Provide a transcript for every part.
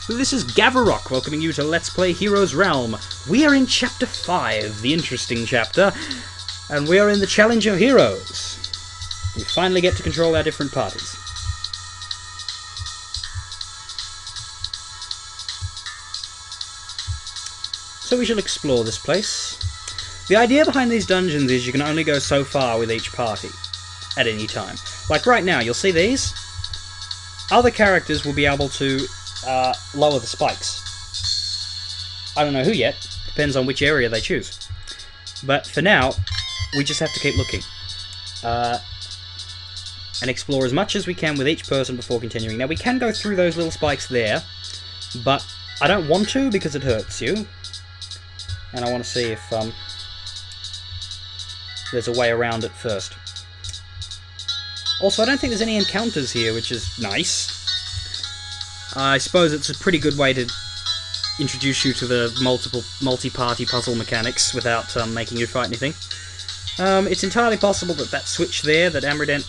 This is Gavaroc welcoming you to Let's Play Heroes Realm. We are in Chapter 5, the interesting chapter, and we are in the Challenge of Heroes. We finally get to control our different parties. So we shall explore this place. The idea behind these dungeons is you can only go so far with each party at any time. Like right now, you'll see these. Other characters will be able to lower the spikes. I don't know who yet. Depends on which area they choose. But for now, we just have to keep looking. And explore as much as we can with each person before continuing. Now we can go through those little spikes there, but I don't want to because it hurts you. And I want to see if there's a way around it first. Also, I don't think there's any encounters here, which is nice. I suppose it's a pretty good way to introduce you to the multi-party puzzle mechanics without making you fight anything. It's entirely possible that that switch there that Amrident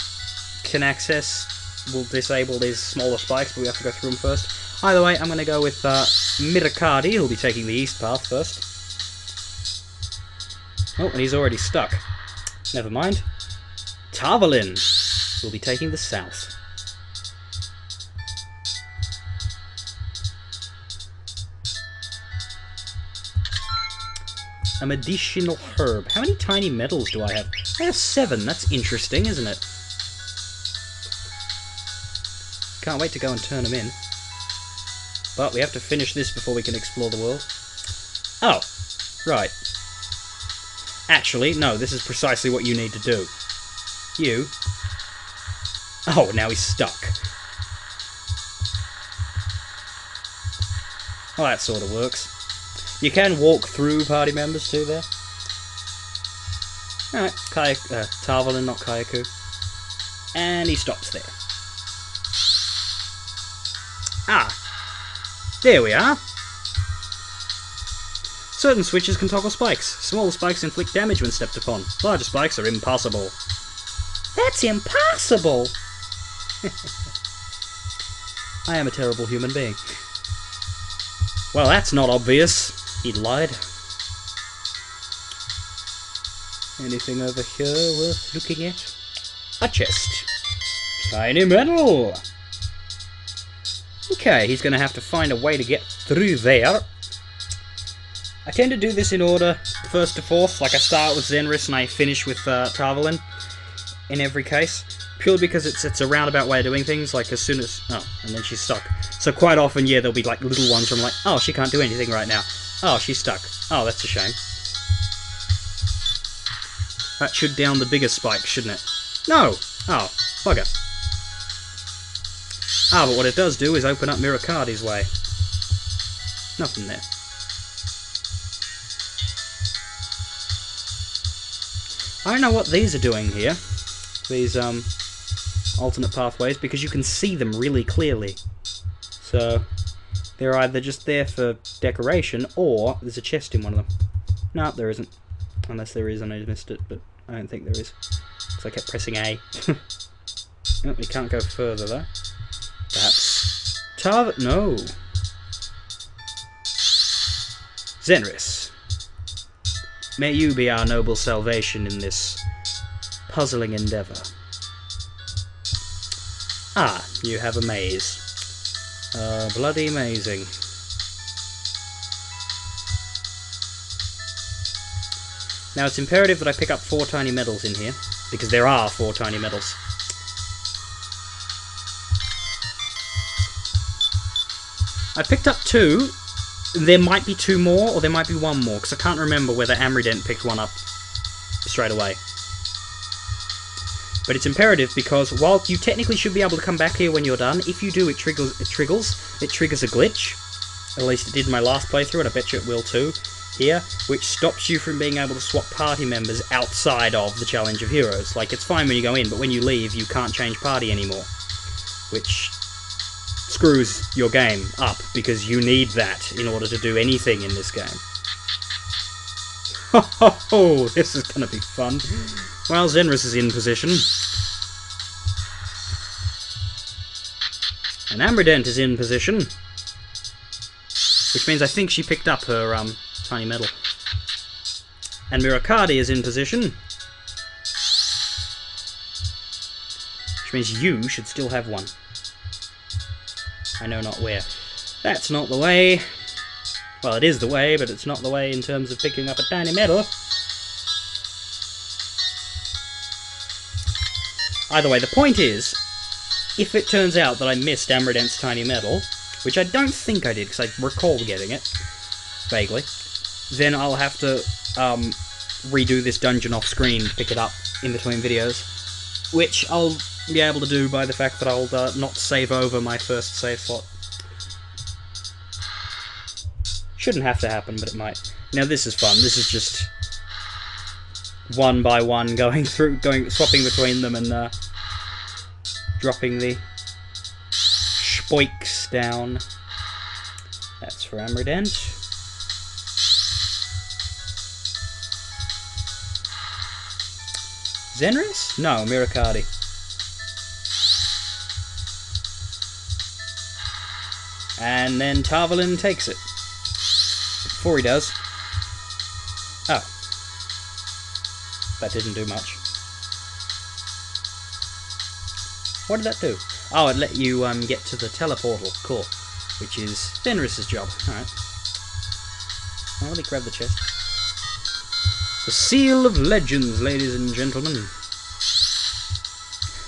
can access will disable these smaller spikes, but we have to go through them first. Either way, I'm going to go with Miracardi, who'll be taking the east path first. Oh, and he's already stuck. Never mind. Tarvalin will be taking the south. A medicinal herb. How many tiny metals do I have? I have 7. That's interesting, isn't it? Can't wait to go and turn them in. But we have to finish this before we can explore the world. Oh, right. Actually, no, this is precisely what you need to do. You. Oh, now he's stuck. Well, that sort of works. You can walk through party members too there. Alright, Tarvalin, not Kayaku. And he stops there. Ah! There we are! Certain switches can toggle spikes. Smaller spikes inflict damage when stepped upon. Larger spikes are impossible. That's impossible! I am a terrible human being. Well, that's not obvious. He lied. Anything over here worth looking at? A chest. Tiny metal! Okay, he's going to have to find a way to get through there. I tend to do this in order, first to fourth. Like I start with Zenris and I finish with Tarvalin in every case. Purely because it's a roundabout way of doing things, like as soon as... Oh, and then she's stuck. So quite often, yeah, there'll be like little ones from like, oh, she can't do anything right now. Oh, she's stuck. Oh, that's a shame. That should down the bigger spike, shouldn't it? No! Oh, bugger. Ah, but what it does do is open up Miracardi's way. Nothing there. I don't know what these are doing here. These, alternate pathways, because you can see them really clearly. So, they're either just there for decoration, or there's a chest in one of them. No, there isn't. Unless there is and I missed it, but I don't think there is. Because I kept pressing A. Oh, we can't go further, though. Perhaps. No! Zenris. May you be our noble salvation in this puzzling endeavour. Ah, you have a maze. Bloody amazing. Now it's imperative that I pick up 4 tiny metals in here, because there are 4 tiny metals. I picked up 2. There might be 2 more, or there might be 1 more, because I can't remember whether Amrident picked one up straight away. But it's imperative because while you technically should be able to come back here when you're done, if you do, it triggers a glitch. At least it did in my last playthrough, and I bet you it will too here, which stops you from being able to swap party members outside of the Challenge of Heroes. Like, it's fine when you go in, but when you leave, you can't change party anymore. Which screws your game up, because you need that in order to do anything in this game. Ho ho ho! This is gonna be fun. Well, Zenris is in position. And Amrident is in position. which means I think she picked up her tiny medal. And Mirakadi is in position, which means you should still have one. I know not where. That's not the way. Well, it is the way, but it's not the way in terms of picking up a tiny medal. Either way, the point is, if it turns out that I missed Amrident's tiny medal, which I don't think I did, because I recall getting it, vaguely, then I'll have to redo this dungeon off-screen to pick it up in between videos, which I'll be able to do by the fact that I'll not save over my first save slot. Shouldn't have to happen, but it might. Now this is fun. This is just one by one going through, swapping between them and dropping the spoiks down. That's for Amrident. Zenris? No, Mirakadi. And then Tarvalin takes it. Before he does... Oh. That didn't do much. What did that do? Oh, it let you get to the teleportal. Cool. Which is Zenris's job. Alright. Oh, let me grab the chest. The Seal of Legends, ladies and gentlemen.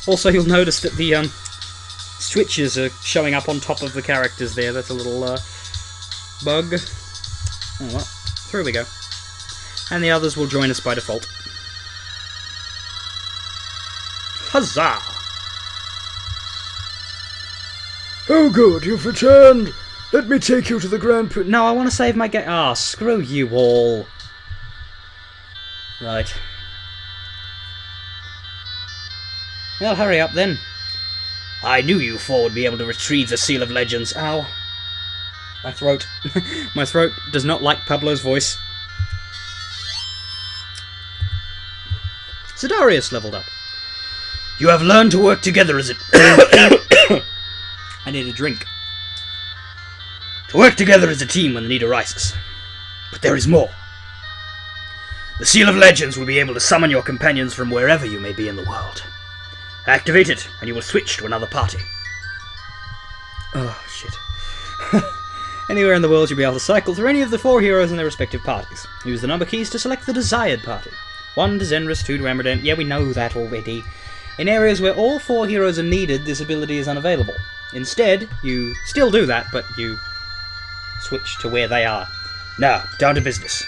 Also, you'll notice that the switches are showing up on top of the characters there. That's a little bug. Oh well, through we go. And the others will join us by default. Huzzah! Oh good, you've returned! Let me take you to the Grand Prix. No, I want to save my game. Ah, screw you all. Right. Well, hurry up then. I knew you four would be able to retrieve the Seal of Legends. Ow. My throat. My throat does not like Pablo's voice. Zidarius leveled up. You have learned to work together as a... I need a drink. To work together as a team when the need arises. But there is more. The Seal of Legends will be able to summon your companions from wherever you may be in the world. Activate it, and you will switch to another party. Oh, shit. Anywhere in the world you'll be able to cycle through any of the four heroes in their respective parties. Use the number keys to select the desired party. 1 to Zenris, 2 to Amrident. Yeah, we know that already. In areas where all four heroes are needed, this ability is unavailable. Instead, you still do that, but you switch to where they are. Now, down to business.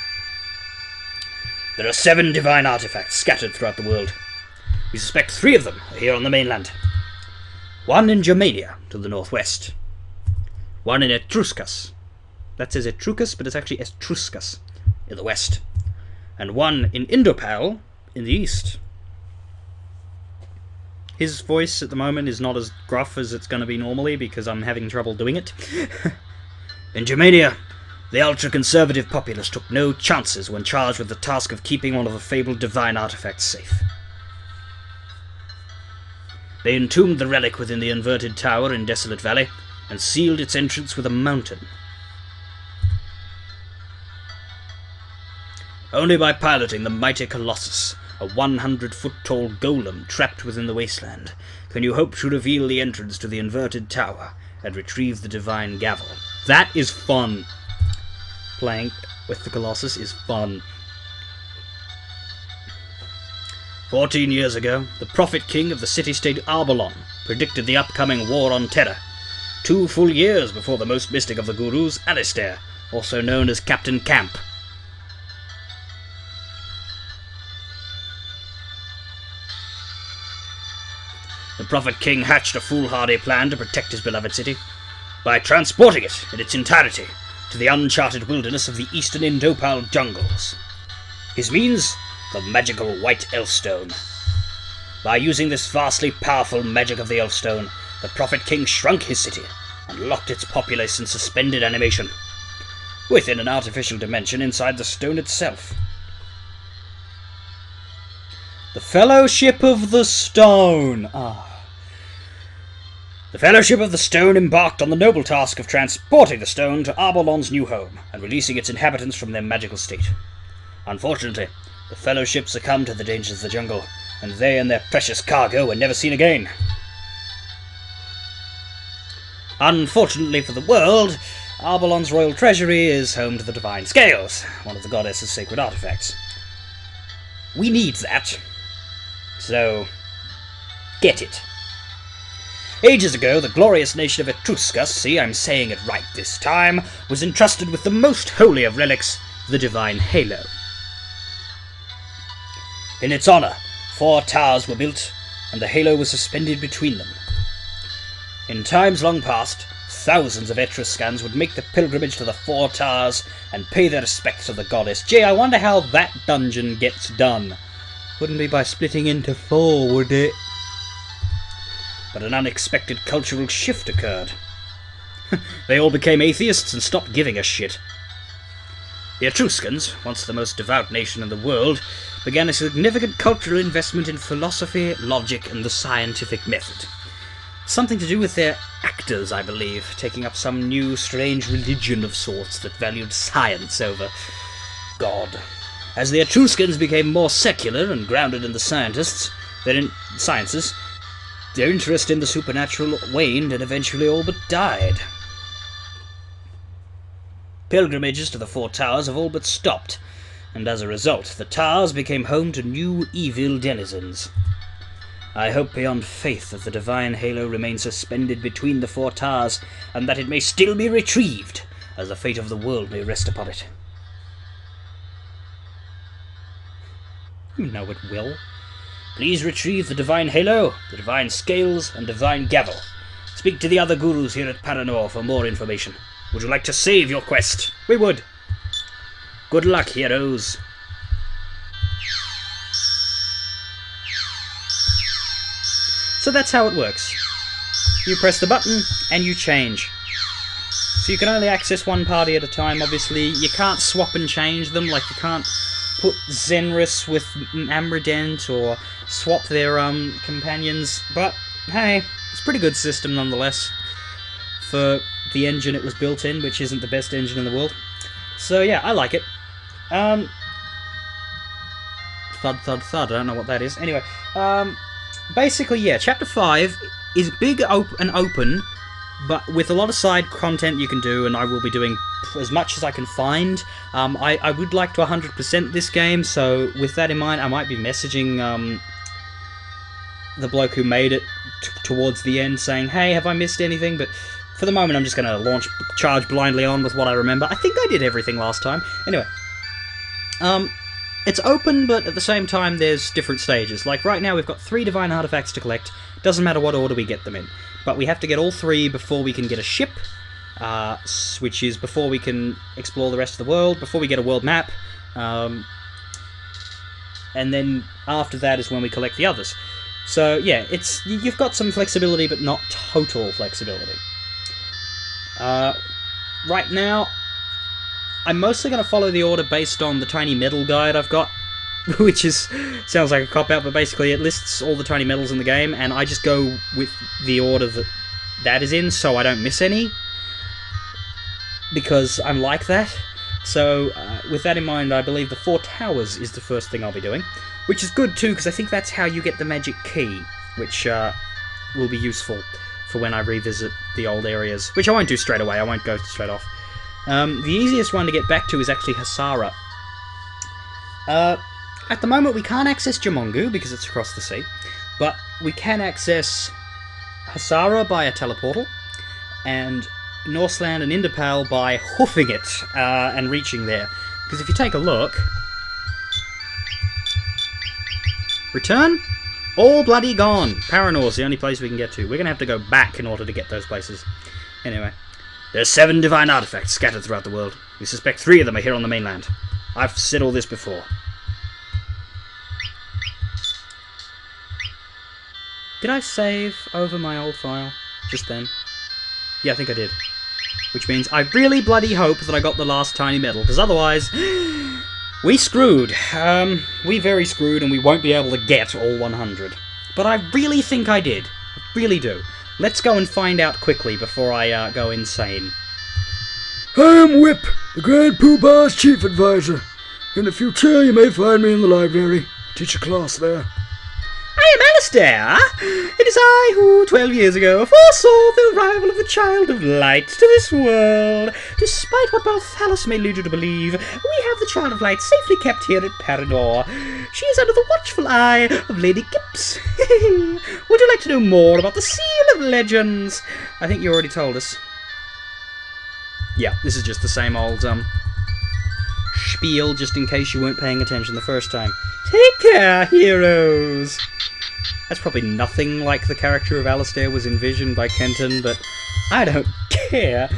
There are 7 divine artifacts scattered throughout the world. We suspect 3 of them are here on the mainland. 1 in Germania, to the northwest. 1 in Etruscus. That says Etruscus, but it's actually Etruscus, in the west. And 1 in Indopal, in the east. His voice at the moment is not as gruff as it's going to be normally, because I'm having trouble doing it. In Germania, the ultra-conservative populace took no chances when charged with the task of keeping one of the fabled divine artifacts safe. They entombed the relic within the inverted tower in Desolate Valley, and sealed its entrance with a mountain. Only by piloting the mighty Colossus, a 100-foot-tall golem trapped within the wasteland, can you hope to reveal the entrance to the inverted tower and retrieve the divine gavel. That is fun. Playing with the Colossus is fun. 14 years ago, the Prophet King of the city-state Arbalon predicted the upcoming War on Terror. 2 full years before the most mystic of the Gurus, Alistair, also known as Captain Camp. The Prophet King hatched a foolhardy plan to protect his beloved city by transporting it in its entirety to the uncharted wilderness of the eastern Indopal jungles. His means? The magical White Elfstone. By using this vastly powerful magic of the Elfstone, the Prophet King shrunk his city and locked its populace in suspended animation, within an artificial dimension inside the stone itself. The Fellowship of the Stone. Ah. The Fellowship of the Stone embarked on the noble task of transporting the stone to Arbolon's new home and releasing its inhabitants from their magical state. Unfortunately, the Fellowship succumbed to the dangers of the jungle, and they and their precious cargo were never seen again. Unfortunately for the world, Arbolon's royal treasury is home to the Divine Scales, one of the goddess's sacred artifacts. We need that, so get it. Ages ago, the glorious nation of Etruscus, see, I'm saying it right this time, was entrusted with the most holy of relics, the Divine Halo. In its honour, 4 towers were built, and the halo was suspended between them. In times long past, thousands of Etruscans would make the pilgrimage to the 4 towers and pay their respects to the goddess. Gee, I wonder how that dungeon gets done. Wouldn't be by splitting into 4, would it? But an unexpected cultural shift occurred. They all became atheists and stopped giving a shit. The Etruscans, once the most devout nation in the world, began a significant cultural investment in philosophy, logic, and the scientific method. Something to do with their actors, I believe, taking up some new strange religion of sorts that valued science over God. As the Etruscans became more secular and grounded in the sciences, their interest in the supernatural waned and eventually all but died. Pilgrimages to the 4 towers have all but stopped, and as a result, the towers became home to new evil denizens. I hope beyond faith that the divine halo remains suspended between the 4 towers, and that it may still be retrieved, as the fate of the world may rest upon it. You know it will. Please retrieve the divine halo, the divine scales, and divine gavel. Speak to the other gurus here at Paranor for more information. Would you like to save your quest? We would. Good luck, heroes. So that's how it works. You press the button, and you change. So you can only access one party at a time, obviously. You can't swap and change them, like you can't put Zenris with Amrident or swap their companions, but hey, it's a pretty good system nonetheless for the engine it was built in, which isn't the best engine in the world. So yeah, I like it. Thud thud thud, I don't know what that is. Anyway, basically yeah, Chapter 5 is big and open, but with a lot of side content you can do, and I will be doing as much as I can find. I would like to 100% this game, so with that in mind, I might be messaging the bloke who made it towards the end, saying, hey, have I missed anything? But for the moment, I'm just going to charge blindly on with what I remember. I think I did everything last time. Anyway, it's open, but at the same time, there's different stages. Like right now, we've got 3 divine artifacts to collect. Doesn't matter what order we get them in. But we have to get all 3 before we can get a ship, which is before we can explore the rest of the world, before we get a world map, and then after that is when we collect the others. So yeah, you've got some flexibility, but not total flexibility. Right now, I'm mostly going to follow the order based on the tiny metal guide I've got, which sounds like a cop-out, but basically it lists all the tiny metals in the game, and I just go with the order that is in, so I don't miss any, because I'm like that. So, with that in mind, I believe the 4 towers is the first thing I'll be doing, which is good too, because I think that's how you get the magic key, which will be useful for when I revisit the old areas, which I won't do straight away, I won't go straight off. The easiest one to get back to is actually Hasara. At the moment we can't access Jamongu because it's across the sea, but we can access Hasara by a teleportal, and Norseland and Indapal by hoofing it and reaching there. Because if you take a look... Return? All bloody gone! Paranor's the only place we can get to. We're going to have to go back in order to get those places. Anyway. There's 7 divine artifacts scattered throughout the world. We suspect 3 of them are here on the mainland. I've said all this before. Did I save over my old file just then? Yeah, I think I did. Which means I really bloody hope that I got the last tiny metal, because otherwise... we screwed. We very screwed, and we won't be able to get all 100. But I really think I did. I really do. let's go and find out quickly before I go insane. I am Whip, the Grand Poobah's chief advisor. In the future, you may find me in the library. Teach a class there. I am Alistair. It is I who, 12 years ago, foresaw the arrival of the Child of Light to this world. Despite what Balthallus may lead you to believe, we have the Child of Light safely kept here at Paranor. She is under the watchful eye of Lady Gips. Would you like to know more about the Seal of Legends? I think you already told us. Yeah, this is just the same old, spiel, just in case you weren't paying attention the first time. Take care, heroes! That's probably nothing like the character of Alistair was envisioned by Kenton, but I don't care.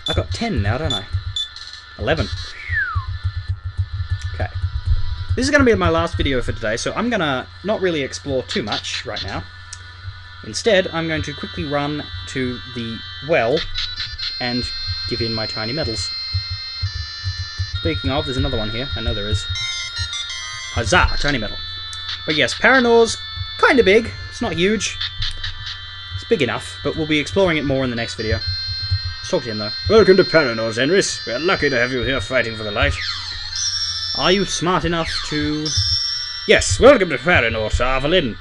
I got 10 now, don't I? 11. Okay. This is going to be my last video for today, so I'm going to not really explore too much right now. Instead, I'm going to quickly run to the well and give in my tiny medals. Speaking of, there's another one here. I know there is. Huzzah! Tiny medal. But yes, Paranor's kind of big. It's not huge. It's big enough, but we'll be exploring it more in the next video. Let's talk to him, though. Welcome to Paranor's, Enris. We're lucky to have you here fighting for the light. Are you smart enough to... Yes, welcome to Paranor, Tarvalin.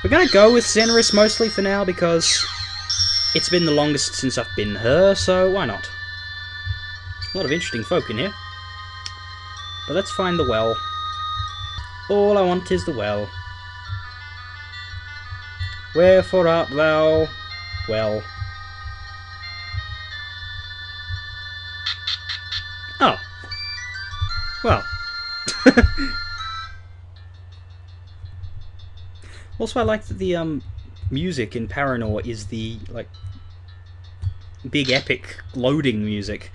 We're going to go with Zenris mostly for now, because it's been the longest since I've been her, so why not? A lot of interesting folk in here. But let's find the well. All I want is the well. Wherefore art thou? Well. Oh. Well. Also, I like that the music in Paranor is the, like, big epic loading music.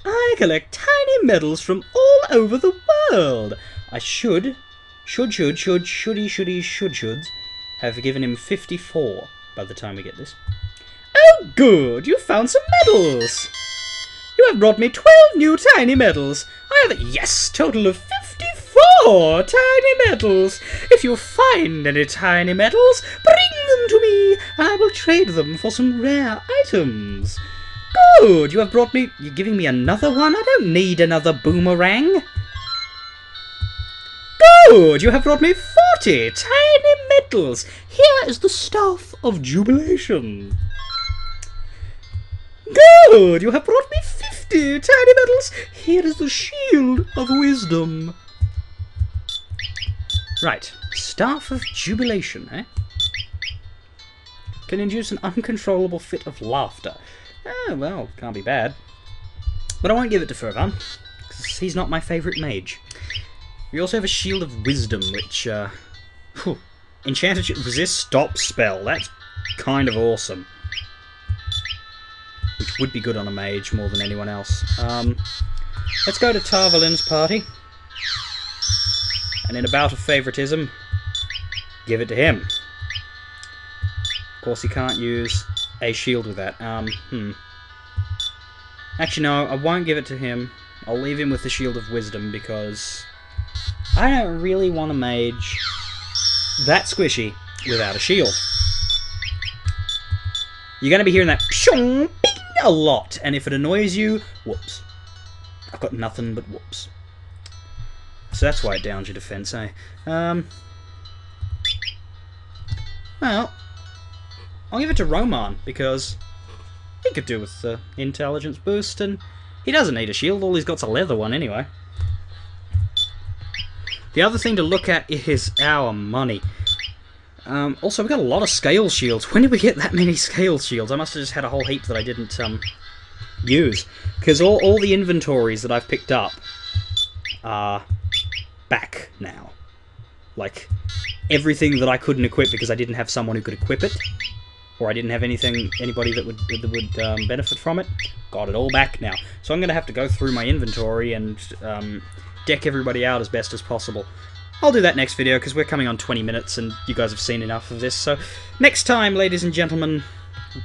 I collect tiny medals from all over the world. I should have given him 54 by the time we get this. Oh, good! You found some medals! You have brought me 12 new tiny medals. I have, yes, total of 54 tiny medals. If you find any tiny medals, bring them to me, and I will trade them for some rare items. Good! You have brought me... You're giving me another one? I don't need another boomerang. Good! You have brought me 40 tiny medals. Here is the Staff of Jubilation. Good! You have brought me 50 tiny medals. Here is the Shield of Wisdom. Right. Staff of Jubilation, eh? Can induce an uncontrollable fit of laughter. Oh, well, can't be bad. But I won't give it to Furvan, because he's not my favourite mage. We also have a Shield of Wisdom, which, Enchanted Resist Stop spell. That's kind of awesome. Which would be good on a mage more than anyone else. Let's go to Tarvalin's party. And in a bout of favouritism, give it to him. Of course, he can't use a shield with that. Actually, no, I won't give it to him. I'll leave him with the Shield of Wisdom, because I don't really want a mage that squishy without a shield. You're going to be hearing that pshong, bing a lot, and if it annoys you, whoops. I've got nothing but whoops. So that's why it downs your defense, eh? Well, I'll give it to Roman, because he could do with the intelligence boost, and he doesn't need a shield, all he's got's a leather one anyway. The other thing to look at is our money. Also, we've got a lot of scale shields. When did we get that many scale shields? I must have just had a whole heap that I didn't use. Because all the inventories that I've picked up are back now. Like, everything that I couldn't equip because I didn't have someone who could equip it, or I didn't have anybody that would benefit from it, got it all back now. So I'm going to have to go through my inventory and deck everybody out as best as possible. I'll do that next video, because we're coming on 20 minutes, and you guys have seen enough of this. So next time, ladies and gentlemen,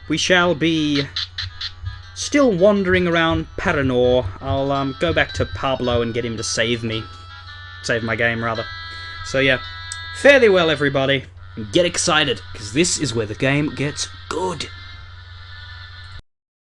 we shall be still wandering around Paranor. I'll go back to Pablo and get him to save me. Save my game, rather. So yeah, fare thee well, everybody. Get excited, because this is where the game gets good.